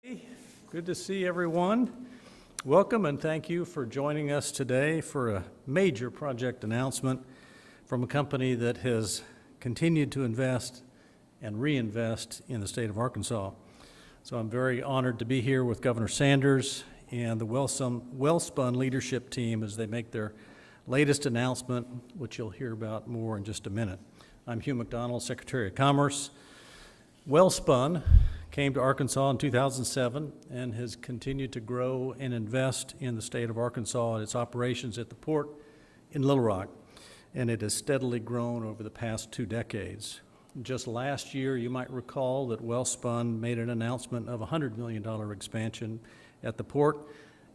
Hey, good to see everyone. Welcome and thank you for joining us today for a major project announcement from a company that has continued to invest and reinvest in the state of Arkansas. So I'm very honored to be here with Governor Sanders and the Welspun leadership team as they make their latest announcement, which you'll hear about more in just a minute. I'm Hugh McDonald, Secretary of Commerce. Welspun came to Arkansas in 2007 and has continued to grow and invest in the state of Arkansas and its operations at the port in Little Rock. And it has steadily grown over the past 2 decades. Just last year, you might recall that Welspun made an announcement of a $100 million expansion at the port,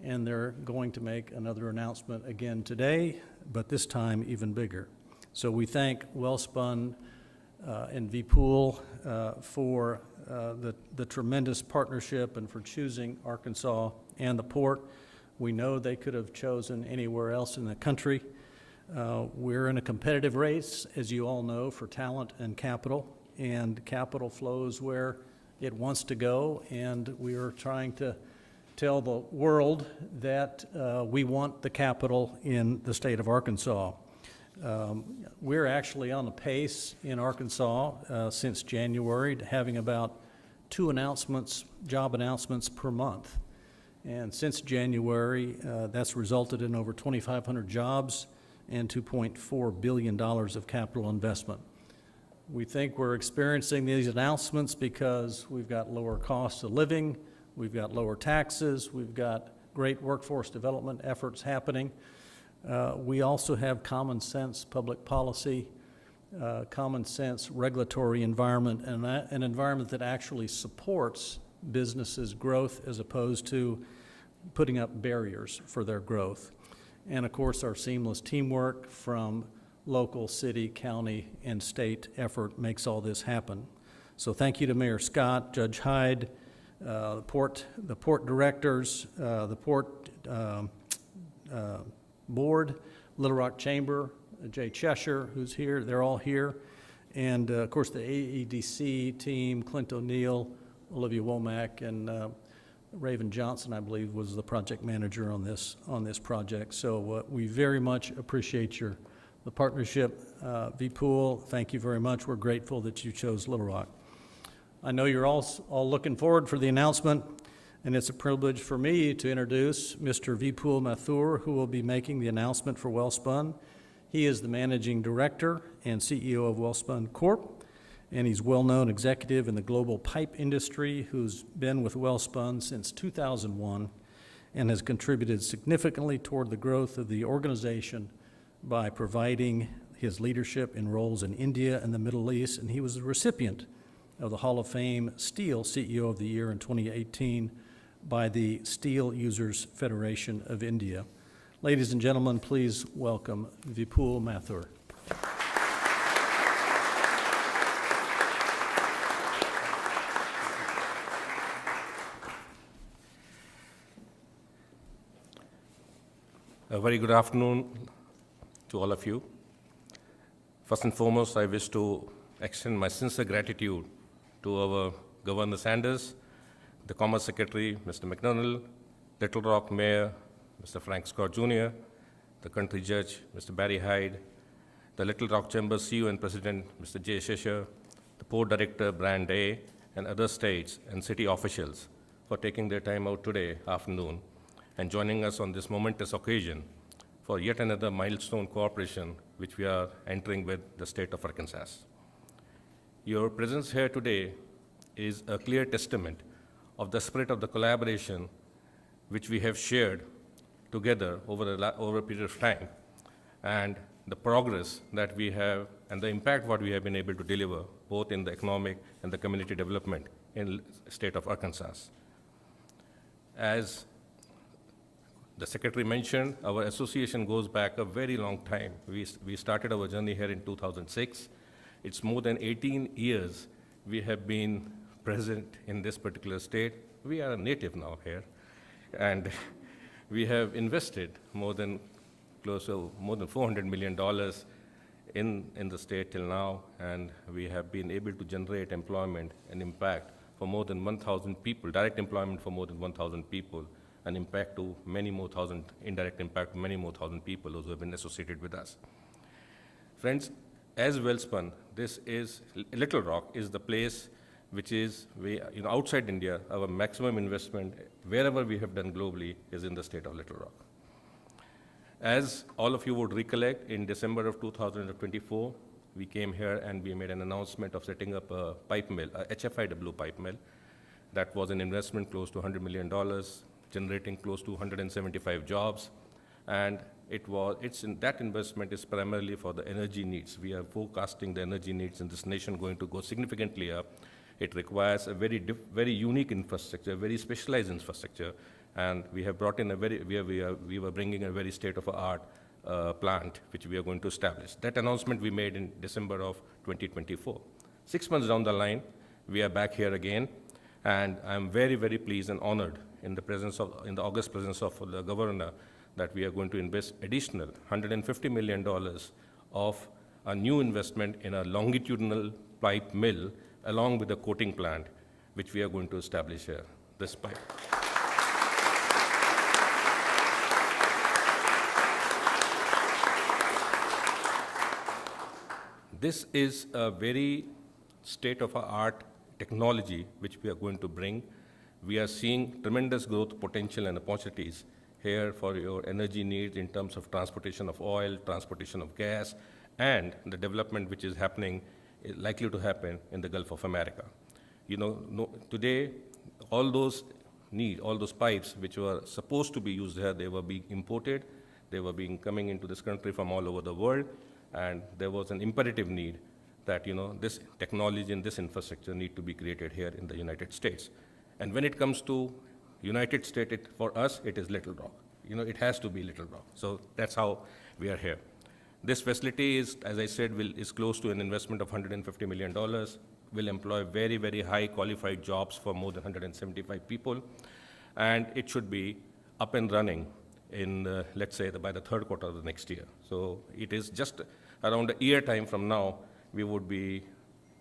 and they're going to make another announcement again today, but this time even bigger. So we thank Welspun and Vpool for the tremendous partnership and for choosing Arkansas and the port. We know they could have chosen anywhere else in the country. We're in a competitive race, as you all know, for talent and capital flows where it wants to go, and we are trying to tell the world that we want the capital in the state of Arkansas. We're actually on the pace in Arkansas since January, having about 2 job announcements per month. And since January, that's resulted in over 2,500 jobs and $2.4 billion of capital investment. We think we're experiencing these announcements because we've got lower costs of living, we've got lower taxes, we've got great workforce development efforts happening. We also have common sense public policy, common sense regulatory environment, and an environment that actually supports businesses' growth as opposed to putting up barriers for their growth. And of course, our seamless teamwork from local, city, county, and state effort makes all this happen. So thank you to Mayor Scott, Judge Hyde, the port directors, the port board, Little Rock Chamber, Jay Cheshire, who's here, they're all here. And of course the AEDC team, Clint O'Neill, Olivia Womack, and Raven Johnson, I believe, was the project manager on this project. So we very much appreciate the partnership. Vpool, thank you very much. We're grateful that you chose Little Rock. I know you're all looking forward for the announcement, and it's a privilege for me to introduce Mr. Vipul Mathur, who will be making the announcement for Welspun. He is the Managing Director and CEO of Welspun Corp., and he's a well-known executive in the global pipe industry who's been with Welspun since 2001 and has contributed significantly toward the growth of the organization by providing his leadership in roles in India and the Middle East, and he was the recipient of the Hall of Fame Steel CEO of the Year in 2018 by the Steel Users Federation of India. Ladies and gentlemen, please welcome Vipul Mathur. A very good afternoon to all of you. First and foremost, I wish to extend my sincere gratitude to our Governor Sanders, the Commerce Secretary, Mr. McDonald, Little Rock Mayor, Mr. Frank Scott Jr., the Country Judge, Mr. Barry Hyde, the Little Rock Chamber CEO and President, Mr. Jay Cheshire, the Port Director, Brian Day, and other states and city officials for taking their time out today afternoon and joining us on this momentous occasion for yet another milestone cooperation which we are entering with the state of Arkansas. Your presence here today is a clear testament of the spirit of the collaboration which we have shared together over a period of time, and the progress that we have and the impact what we have been able to deliver both in the economic and the community development in the state of Arkansas. As the Secretary mentioned, our association goes back a very long time. We started our journey here in 2006. It's more than 18 years we have been present in this particular state. We are a native now here, and we have invested more than $400 million in the state till now, and we have been able to generate employment and impact for more than 1,000 people, direct employment for more than 1,000 people, and impact to many more thousand, indirect impact to many more thousand people who have been associated with us. Friends, as Welspun, this is, Little Rock is the place which is, outside India, our maximum investment, wherever we have done globally, is in the state of Little Rock. As all of you would recollect, in December of 2024, we came here and we made an announcement of setting up a pipe mill, a HFIW pipe mill. That was an investment close to $100 million, generating close to 175 jobs. And that investment is primarily for the energy needs. We are forecasting the energy needs in this nation going to go significantly up. It requires a very unique infrastructure, very specialized infrastructure, and we have brought in we were bringing a very state-of-the-art plant, which we are going to establish. That announcement we made in December of 2024. 6 months down the line, we are back here again, and I'm very, very pleased and honored in the august presence of the governor that we are going to invest additional $150 million of a new investment in a longitudinal pipe mill along with a coating plant, which we are going to establish here, this pipe. This is a very state-of-the-art technology which we are going to bring. We are seeing tremendous growth potential and opportunities here for your energy needs in terms of transportation of oil, transportation of gas, and the development which is happening, is likely to happen in the Gulf of America. Today, all those pipes which were supposed to be used here, they were being imported, they were coming into this country from all over the world, and there was an imperative need that this technology and this infrastructure need to be created here in the United States. And when it comes to United States, for us, it is Little Rock. It has to be Little Rock. So that's how we are here. This facility is, as I said, is close to an investment of $150 million, will employ very, very high qualified jobs for more than 175 people, and it should be up and running in, let's say, by the third quarter of the next year. So it is just around a year time from now, we would be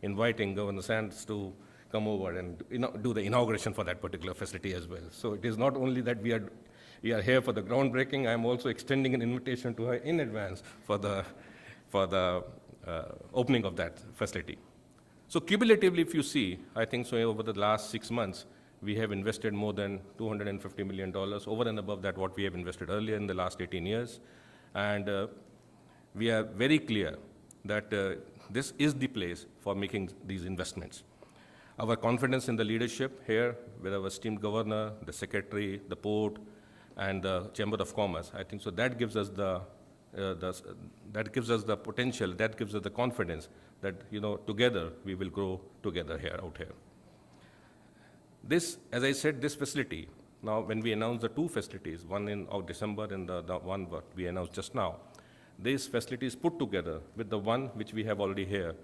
inviting Governor Sanders to come over and do the inauguration for that particular facility as well. So it is not only that we are here for the groundbreaking, I'm also extending an invitation to her in advance for the opening of that facility. So cumulatively, if you see, I think so over the last 6 months, we have invested more than $250 million, over and above that what we have invested earlier in the last 18 years. And we are very clear that this is the place for making these investments. Our confidence in the leadership here, with our esteemed governor, the secretary, the port, and the Chamber of Commerce, I think so that gives us the potential, that gives us the confidence that together we will grow together out here. This, as I said, this facility. Now, when we announced the two facilities, one in December and the one what we announced just now, these facilities put together with the one which we have already here,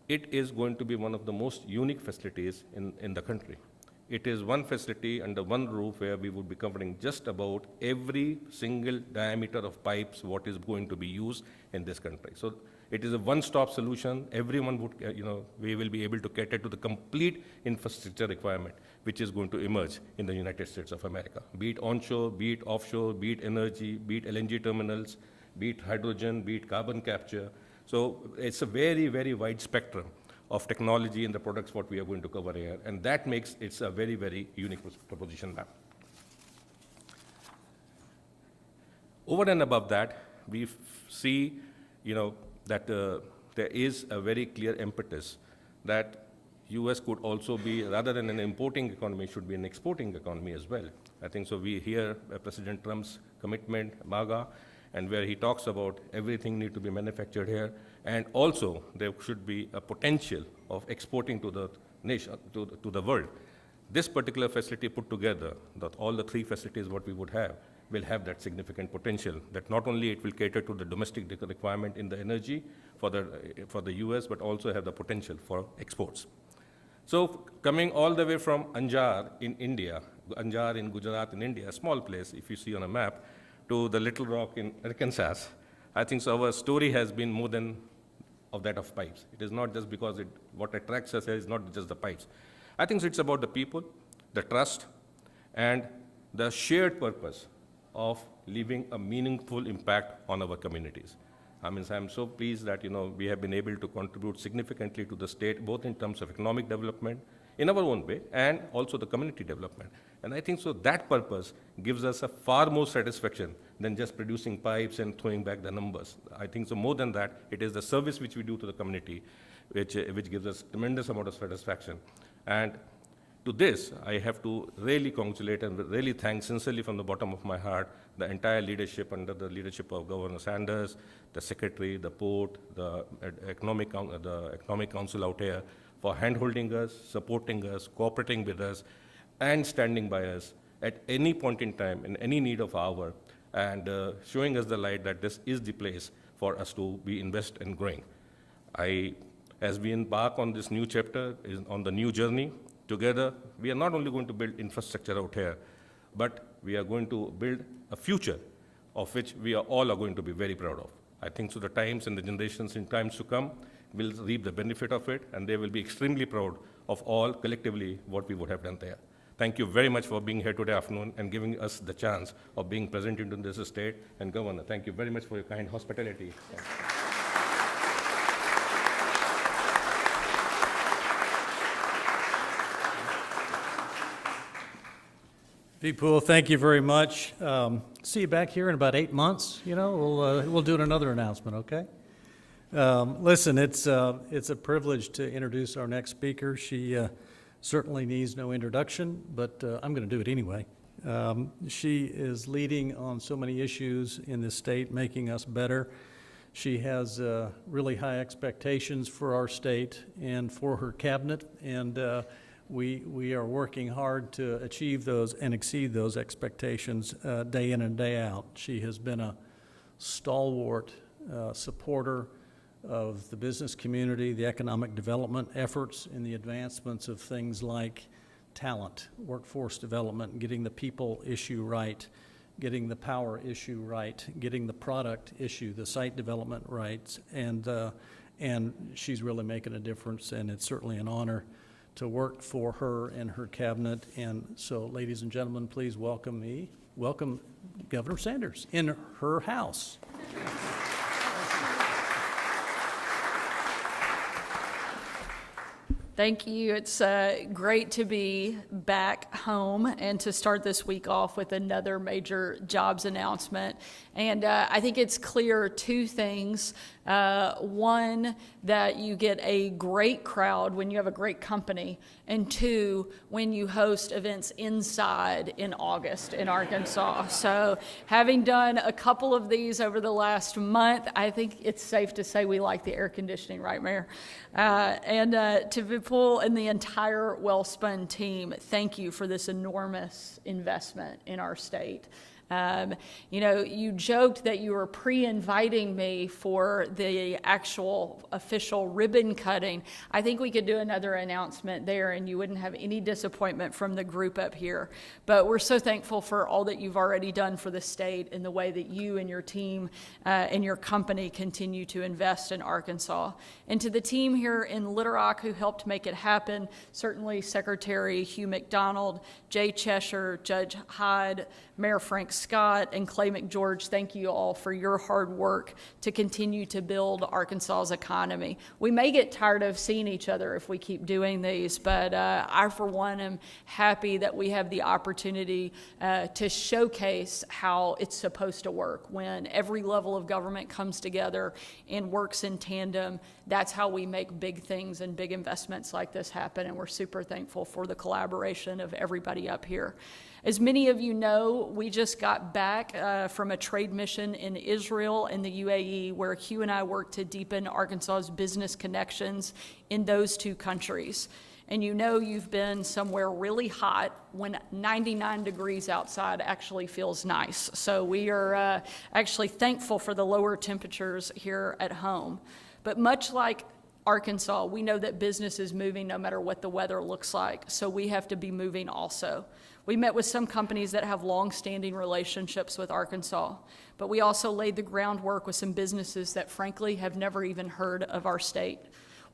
it is going to be one of the most unique facilities in the country. It is one facility under one roof where we would be covering just about every single diameter of pipes what is going to be used in this country. So it is a one-stop solution. Everyone would, we will be able to cater to the complete infrastructure requirement which is going to emerge in the United States of America, be it onshore, be it offshore, be it energy, be it LNG terminals, be it hydrogen, be it carbon capture. So it's a very, very wide spectrum of technology and the products what we are going to cover here, and that makes it a very, very unique proposition now. Over and above that, we see, that there is a very clear impetus that U.S. could also be, rather than an importing economy, should be an exporting economy as well. I think so we hear President Trump's commitment, MAGA, and where he talks about everything need to be manufactured here, and also there should be a potential of exporting to the nation, to the world. This particular facility put together, all the three facilities what we would have, will have that significant potential, that not only it will cater to the domestic requirement in the energy for the US, but also have the potential for exports. So coming all the way from Anjar in India, Anjar in Gujarat in India, a small place if you see on a map, to the Little Rock in Arkansas, I think so our story has been more than of that of pipes. It is not just because what attracts us here is not just the pipes. I think it's about the people, the trust, and the shared purpose of leaving a meaningful impact on our communities. I mean, I'm so pleased that, we have been able to contribute significantly to the state, both in terms of economic development, in our own way, and also the community development. And I think so that purpose gives us a far more satisfaction than just producing pipes and throwing back the numbers. I think so more than that, it is the service which we do to the community, which gives us tremendous amount of satisfaction. And to this, I have to really congratulate and really thank sincerely from the bottom of my heart the entire leadership under the leadership of Governor Sanders, the Secretary, the Port, the Economic Council out here for hand-holding us, supporting us, cooperating with us, and standing by us at any point in time, in any need of our, and showing us the light that this is the place for us to be invest and growing. As we embark on this new chapter, on the new journey, together, we are not only going to build infrastructure out here, but we are going to build a future of which we are all going to be very proud of. I think so the times and the generations in times to come will reap the benefit of it, and they will be extremely proud of all collectively what we would have done there. Thank you very much for being here today afternoon and giving us the chance of being present in this estate. And Governor, thank you very much for your kind hospitality. Vipul, thank you very much. See you back here in about 8 months. We'll do another announcement, okay? Listen, it's a privilege to introduce our next speaker. She certainly needs no introduction, but I'm going to do it anyway. She is leading on so many issues in this state, making us better. She has really high expectations for our state and for her cabinet, and we are working hard to achieve those and exceed those expectations day in and day out. She has been a stalwart supporter of the business community, the economic development efforts, and the advancements of things like talent, workforce development, getting the people issue right, getting the power issue right, getting the product issue, the site development rights, and she's really making a difference, and it's certainly an honor to work for her and her cabinet. And so, ladies and gentlemen, please welcome Governor Sanders in her house. Thank you. It's great to be back home and to start this week off with another major jobs announcement. And I think it's clear two things. One, that you get a great crowd when you have a great company. And two, when you host events inside in August in Arkansas. So having done a couple of these over the last month, I think it's safe to say we like the air conditioning, right, Mayor? And to Vipul and the entire Welspun team, thank you for this enormous investment in our state. You joked that you were pre-inviting me for the actual official ribbon cutting. I think we could do another announcement there and you wouldn't have any disappointment from the group up here. But we're so thankful for all that you've already done for the state and the way that you and your team and your company continue to invest in Arkansas. And to the team here in Little Rock who helped make it happen, certainly Secretary Hugh McDonald, Jay Cheshire, Judge Hyde, Mayor Frank Scott, and Clay McGeorge, thank you all for your hard work to continue to build Arkansas's economy. We may get tired of seeing each other if we keep doing these, but I, for one, am happy that we have the opportunity to showcase how it's supposed to work. When every level of government comes together and works in tandem, that's how we make big things and big investments like this happen, and we're super thankful for the collaboration of everybody up here. As many of you know, we just got back from a trade mission in Israel and the UAE, where Hugh and I worked to deepen Arkansas's business connections in those two countries. And you know you've been somewhere really hot when 99 degrees outside actually feels nice. So we are actually thankful for the lower temperatures here at home. But much like Arkansas, we know that business is moving no matter what the weather looks like, so we have to be moving also. We met with some companies that have long-standing relationships with Arkansas, but we also laid the groundwork with some businesses that frankly have never even heard of our state.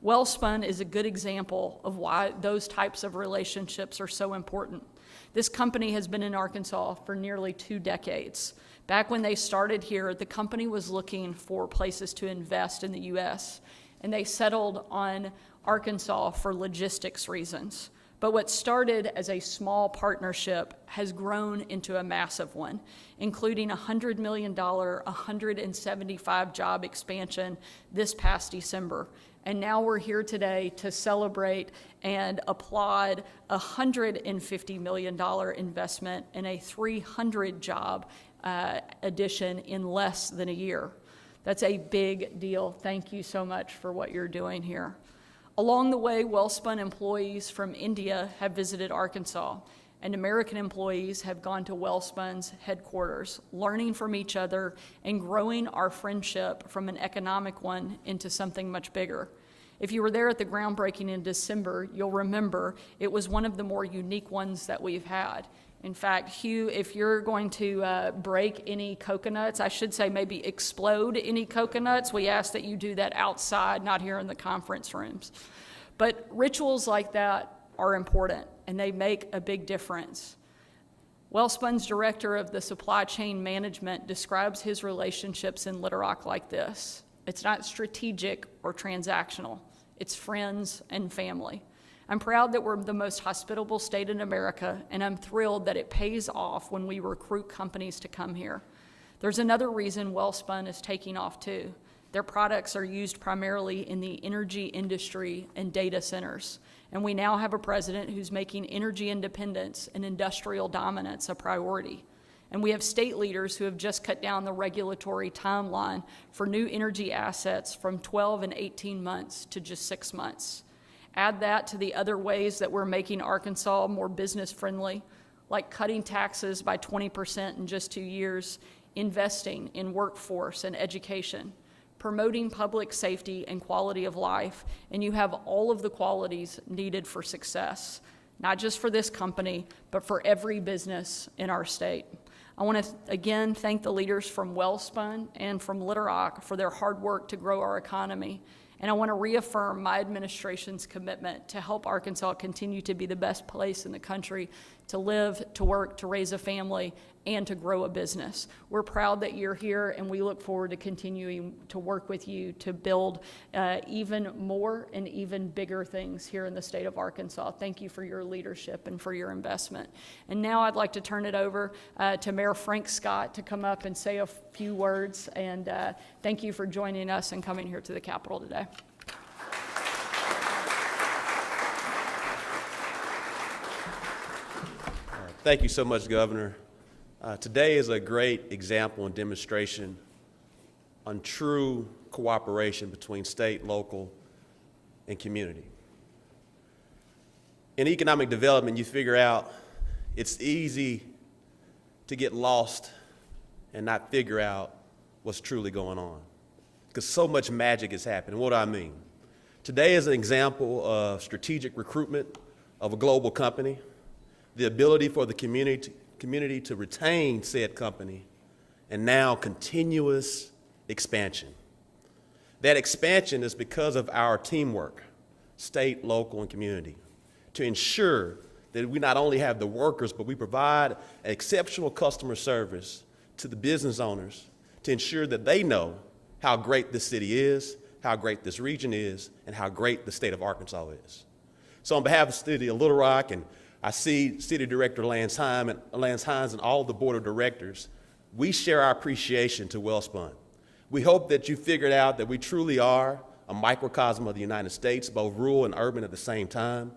Welspun is a good example of why those types of relationships are so important. This company has been in Arkansas for nearly 2 decades. Back when they started here, the company was looking for places to invest in the U.S., and they settled on Arkansas for logistics reasons. But what started as a small partnership has grown into a massive one, including a $100 million, 175 job expansion this past December. And now we're here today to celebrate and applaud a $150 million investment in a 300 job addition in less than a year. That's a big deal. Thank you so much for what you're doing here. Along the way, Welspun employees from India have visited Arkansas, and American employees have gone to Welspun's headquarters, learning from each other and growing our friendship from an economic one into something much bigger. If you were there at the groundbreaking in December, you'll remember it was one of the more unique ones that we've had. In fact, Hugh, if you're going to break any coconuts, I should say maybe explode any coconuts, we ask that you do that outside, not here in the conference rooms. But rituals like that are important, and they make a big difference. Welspun's director of the supply chain management describes his relationships in Little Rock like this. It's not strategic or transactional. It's friends and family. I'm proud that we're the most hospitable state in America, and I'm thrilled that it pays off when we recruit companies to come here. There's another reason Welspun is taking off too. Their products are used primarily in the energy industry and data centers, and we now have a president who's making energy independence and industrial dominance a priority. And we have state leaders who have just cut down the regulatory timeline for new energy assets from 12 and 18 months to just 6 months. Add that to the other ways that we're making Arkansas more business-friendly, like cutting taxes by 20% in just 2 years, investing in workforce and education, promoting public safety and quality of life, and you have all of the qualities needed for success, not just for this company, but for every business in our state. I want to again thank the leaders from Welspun and from Little Rock for their hard work to grow our economy. And I want to reaffirm my administration's commitment to help Arkansas continue to be the best place in the country to live, to work, to raise a family, and to grow a business. We're proud that you're here, and we look forward to continuing to work with you to build even more and even bigger things here in the state of Arkansas. Thank you for your leadership and for your investment. And now I'd like to turn it over to Mayor Frank Scott to come up and say a few words, and thank you for joining us and coming here to the Capitol today. Thank you so much, Governor. Today is a great example and demonstration on true cooperation between state, local, and community. In economic development, you figure out it's easy to get lost and not figure out what's truly going on, because so much magic is happening. What do I mean? Today is an example of strategic recruitment of a global company, the ability for the community to retain said company, and now continuous expansion. That expansion is because of our teamwork, state, local, and community, to ensure that we not only have the workers, but we provide exceptional customer service to the business owners to ensure that they know how great this city is, how great this region is, and how great the state of Arkansas is. So on behalf of the city of Little Rock, and I see City Director Lance Hines and all the board of directors, we share our appreciation to Welspun. We hope that you figured out that we truly are a microcosm of the United States, both rural and urban at the same time,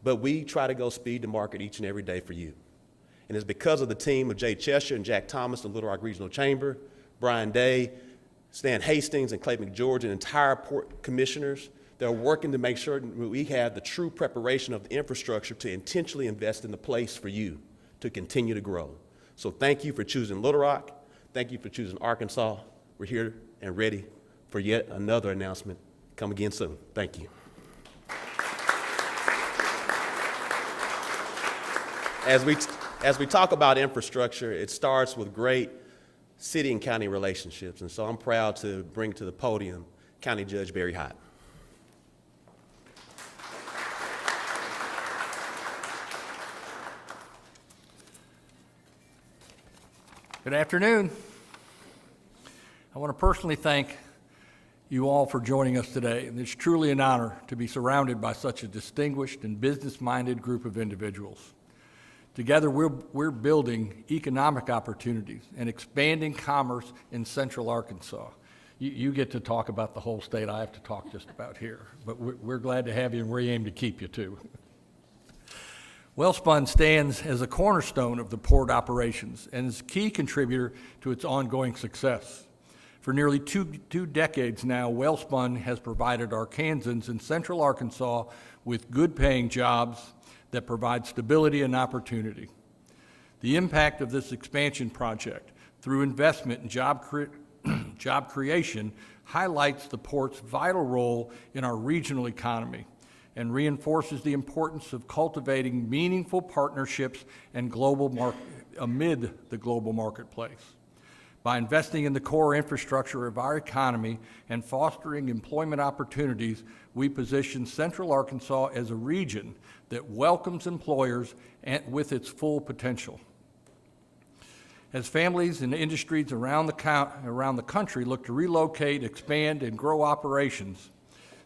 but we try to go speed to market each and every day for you. And it's because of the team of Jay Cheshire and Jack Thomas, the Little Rock Regional Chamber, Brian Day, Stan Hastings, and Clay McGeorge, and entire port commissioners. They're working to make sure that we have the true preparation of the infrastructure to intentionally invest in the place for you to continue to grow. So thank you for choosing Little Rock. Thank you for choosing Arkansas. We're here and ready for yet another announcement. Come again soon. Thank you. As we talk about infrastructure, it starts with great city and county relationships. And so I'm proud to bring to the podium County Judge Barry Hott. Good afternoon. I want to personally thank you all for joining us today. And it's truly an honor to be surrounded by such a distinguished and business-minded group of individuals. Together, we're building economic opportunities and expanding commerce in Central Arkansas. You get to talk about the whole state. I have to talk just about here. But we're glad to have you, and we aim to keep you, too. Welspun stands as a cornerstone of the port operations and is a key contributor to its ongoing success. For nearly two decades now, Welspun has provided Arkansans in Central Arkansas with good-paying jobs that provide stability and opportunity. The impact of this expansion project through investment in job creation highlights the port's vital role in our regional economy and reinforces the importance of cultivating meaningful partnerships and amid the global marketplace. By investing in the core infrastructure of our economy and fostering employment opportunities, we position Central Arkansas as a region that welcomes employers with its full potential. As families and industries around the country look to relocate, expand, and grow operations,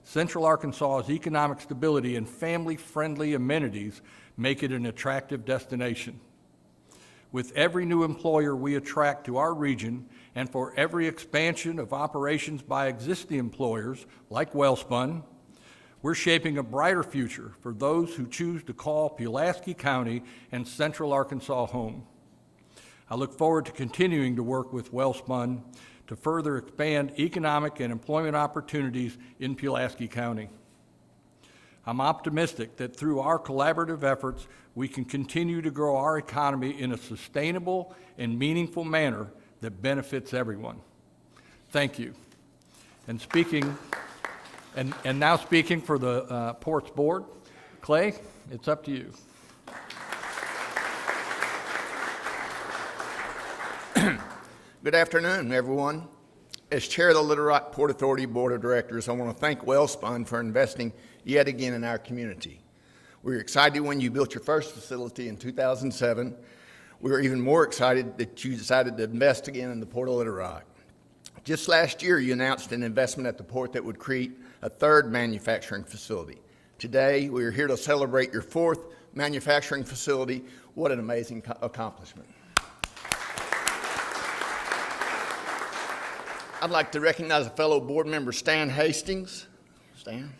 Central Arkansas's economic stability and family-friendly amenities make it an attractive destination. With every new employer we attract to our region, and for every expansion of operations by existing employers like Welspun, we're shaping a brighter future for those who choose to call Pulaski County and Central Arkansas home. I look forward to continuing to work with Welspun to further expand economic and employment opportunities in Pulaski County. I'm optimistic that through our collaborative efforts, we can continue to grow our economy in a sustainable and meaningful manner that benefits everyone. Thank you. And now speaking for the Ports Board, Clay, it's up to you. Good afternoon, everyone. As chair of the Little Rock Port Authority Board of Directors, I want to thank Welspun for investing yet again in our community. We were excited when you built your first facility in 2007. We were even more excited that you decided to invest again in the Port of Little Rock. Just last year, you announced an investment at the port that would create a third manufacturing facility. Today, we are here to celebrate your fourth manufacturing facility. What an amazing accomplishment. I'd like to recognize a fellow board member, Stan Hastings. Stan.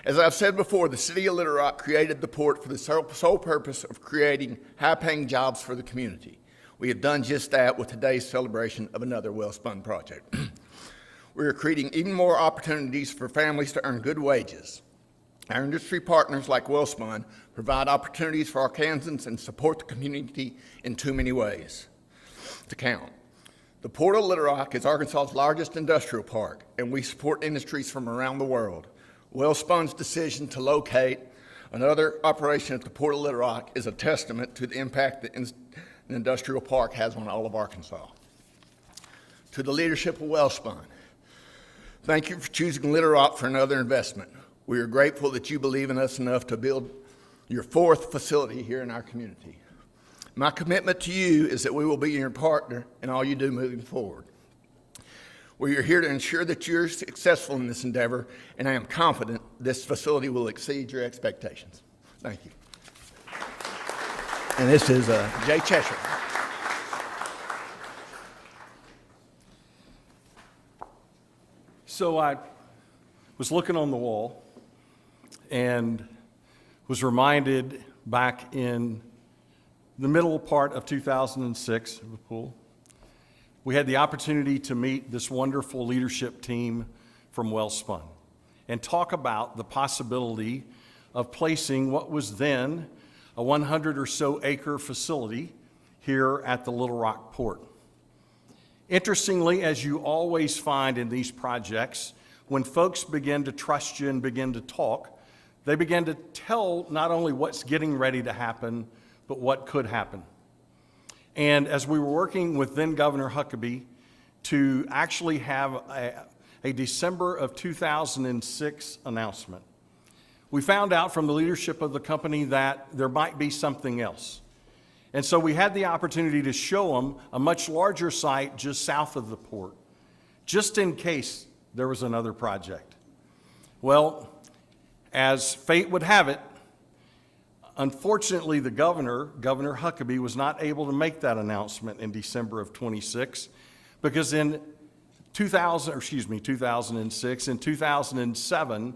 As I've said before, the City of Little Rock created the port for the sole purpose of creating high-paying jobs for the community. We have done just that with today's celebration of another Welspun project. We are creating even more opportunities for families to earn good wages. Our industry partners like Welspun provide opportunities for Arkansans and support the community in too many ways to count. The Port of Little Rock is Arkansas's largest industrial park, and we support industries from around the world. Welspun's decision to locate another operation at the Port of Little Rock is a testament to the impact that an industrial park has on all of Arkansas. To the leadership of Welspun, thank you for choosing Little Rock for another investment. We are grateful that you believe in us enough to build your fourth facility here in our community. My commitment to you is that we will be your partner in all you do moving forward. We are here to ensure that you're successful in this endeavor, and I am confident this facility will exceed your expectations. Thank you. And this is Jay Cheshire. So I was looking on the wall and was reminded back in the middle part of 2006, we had the opportunity to meet this wonderful leadership team from Welspun and talk about the possibility of placing what was then a 100 or so acre facility here at the Little Rock Port. Interestingly, as you always find in these projects, when folks begin to trust you and begin to talk, they begin to tell not only what's getting ready to happen, but what could happen. And as we were working with then Governor Huckabee to actually have a December of 2006 announcement, we found out from the leadership of the company that there might be something else. And so we had the opportunity to show them a much larger site just south of the port, just in case there was another project. Well, as fate would have it, unfortunately, the Governor Huckabee, was not able to make that announcement in December of 26, because in 2006, in 2007,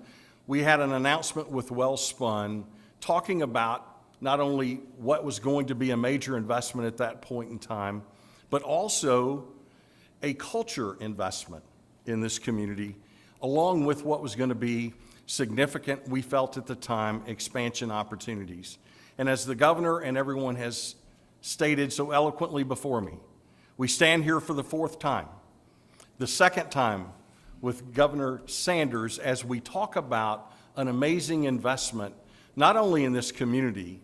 we had an announcement with Welspun talking about not only what was going to be a major investment at that point in time, but also a culture investment in this community, along with what was going to be significant, we felt at the time, expansion opportunities. And as the governor and everyone has stated so eloquently before me, we stand here for the fourth time, the second time with Governor Sanders, as we talk about an amazing investment, not only in this community,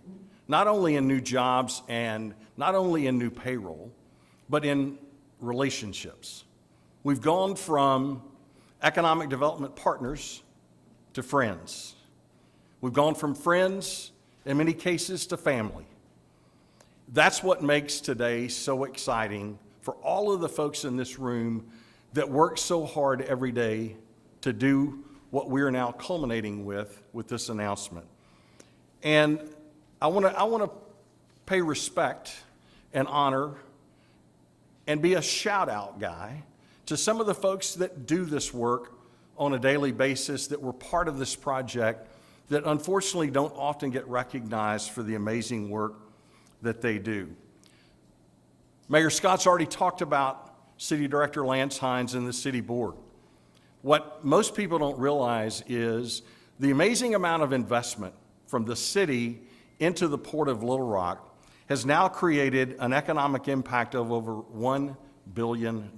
not only in new jobs and not only in new payroll, but in relationships. We've gone from economic development partners to friends. We've gone from friends, in many cases, to family. That's what makes today so exciting for all of the folks in this room that work so hard every day to do what we're now culminating with this announcement. And I want to pay respect and honor and be a shout-out guy to some of the folks that do this work on a daily basis, that were part of this project, that unfortunately don't often get recognized for the amazing work that they do. Mayor Scott's already talked about City Director Lance Hines and the City Board. What most people don't realize is the amazing amount of investment from the city into the Port of Little Rock has now created an economic impact of over $1 billion.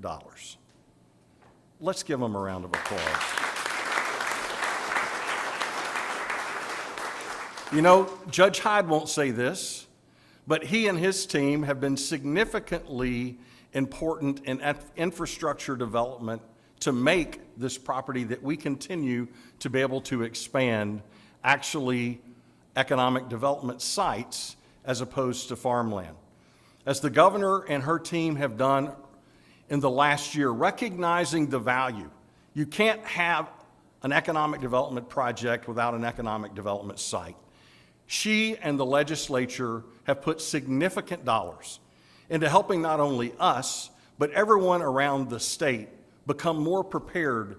Let's give them a round of applause. You know, Judge Hyde won't say this, but he and his team have been significantly important in infrastructure development to make this property that we continue to be able to expand actually economic development sites as opposed to farmland. As the governor and her team have done in the last year, recognizing the value. You can't have an economic development project without an economic development site. She and the legislature have put significant dollars into helping not only us, but everyone around the state become more prepared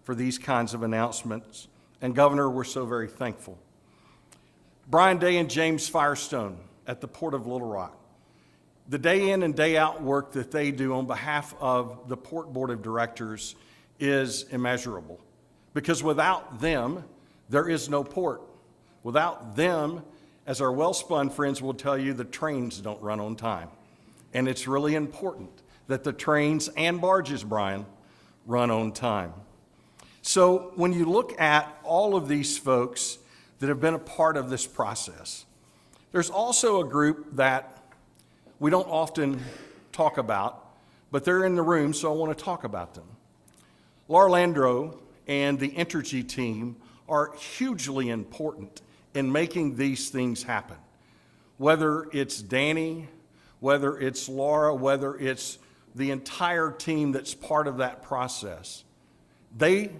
for these kinds of announcements. And Governor, we're so very thankful. Brian Day and James Firestone at the Port of Little Rock. The day in and day out work that they do on behalf of the Port Board of Directors is immeasurable. Because without them, there is no port. Without them, as our Welspun friends will tell you, the trains don't run on time. And it's really important that the trains and barges, Brian, run on time. So when you look at all of these folks that have been a part of this process, there's also a group that we don't often talk about, but they're in the room, so I want to talk about them. Laura Landro and the Entergy team are hugely important in making these things happen. Whether it's Danny, whether it's Laura, whether it's the entire team that's part of that process, they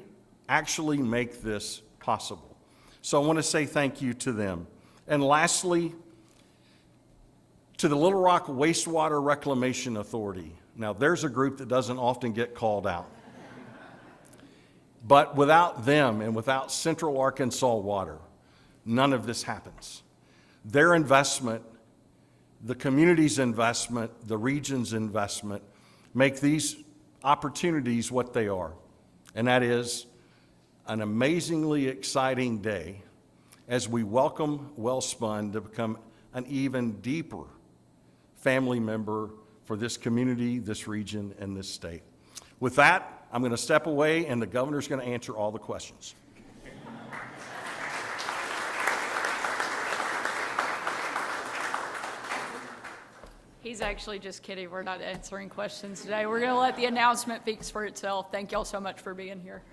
actually make this possible. So I want to say thank you to them. And lastly, to the Little Rock Wastewater Reclamation Authority. Now, there's a group that doesn't often get called out. But without them and without Central Arkansas Water, none of this happens. Their investment, the community's investment, the region's investment, make these opportunities what they are. And that is an amazingly exciting day as we welcome Welspun to become an even deeper family member for this community, this region, and this state. With that, I'm going to step away, and the governor's going to answer all the questions. He's actually just kidding. We're not answering questions today. We're going to let the announcement speak for itself. Thank y'all so much for being here.